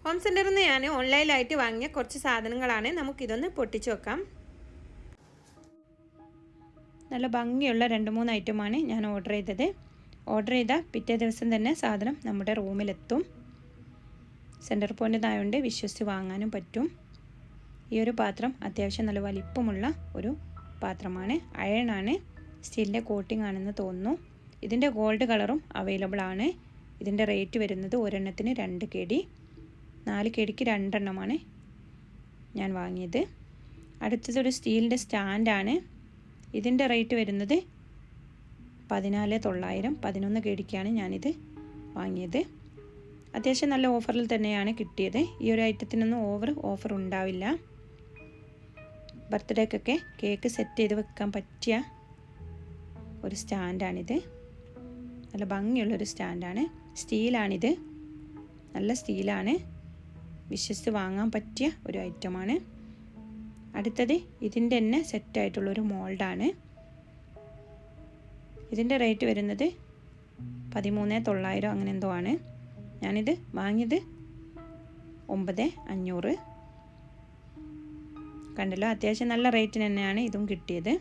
Home സെൻറ്ററിൽ നിന്ന് ഞാൻ ഓൺലൈനായിട്ട് വാങ്ങിയ കുറച്ച് സാധനങ്ങളാണ്. നമുക്കിതൊന്ന് പൊട്ടിച്ച് വെക്കാം. നല്ല ഭംഗിയുള്ള 2-3 ഐറ്റമാണ് ഞാൻ ഓർഡർ ചെയ്തത്. ഓർഡർ ചെയ്ത പിറ്റേ ദിവസം തന്നെ സാധനം നമ്മുടെ റൂമിലെത്തും. സെൻറ്റർ പോയിൻ്റായതുകൊണ്ട് വിശ്വസിച്ച് വാങ്ങാനും പറ്റും. ഈ ഒരു പാത്രം അത്യാവശ്യം നല്ല വലിപ്പമുള്ള ഒരു പാത്രമാണ്. അയണാണ്, സ്റ്റീലിൻ്റെ കോട്ടിംഗ് ആണെന്ന് തോന്നുന്നു. ഇതിൻ്റെ ഗോൾഡ് കളറും അവൈലബിൾ ആണ്. ഇതിൻ്റെ റേറ്റ് വരുന്നത് ഒരെണ്ണത്തിന് 2 kg, 4 kgക്ക് 2 എണ്ണമാണ് ഞാൻ വാങ്ങിയത്. അടുത്തതൊരു സ്റ്റീലിൻ്റെ സ്റ്റാൻഡാണ്. ഇതിൻ്റെ റേറ്റ് വരുന്നത് 14,900, 11 kgക്കാണ് ഞാനിത് വാങ്ങിയത്. അത്യാവശ്യം നല്ല ഓഫറിൽ തന്നെയാണ് കിട്ടിയത്. ഈ ഒരു ഐറ്റത്തിനൊന്നും ഓഫർ ഉണ്ടാവില്ല. ബർത്ത്ഡേക്കൊക്കെ കേക്ക് സെറ്റ് ചെയ്ത് വെക്കാൻ പറ്റിയ ഒരു സ്റ്റാൻഡാണിത്. നല്ല ഭംഗിയുള്ളൊരു സ്റ്റാൻഡാണ്. സ്റ്റീലാണിത്, നല്ല സ്റ്റീലാണ്. വിശ്വസിച്ച് വാങ്ങാൻ പറ്റിയ ഒരു ഐറ്റമാണ്. അടുത്തത് ഇതിൻ്റെ തന്നെ സെറ്റായിട്ടുള്ളൊരു മോൾഡാണ്. ഇതിൻ്റെ റേറ്റ് വരുന്നത് 13,900 അങ്ങനെ എന്തോ ആണ്. ഞാനിത് വാങ്ങിയത് 9,500. കണ്ടല്ലോ, അത്യാവശ്യം നല്ല റേറ്റിന് തന്നെയാണ് ഇതും കിട്ടിയത്.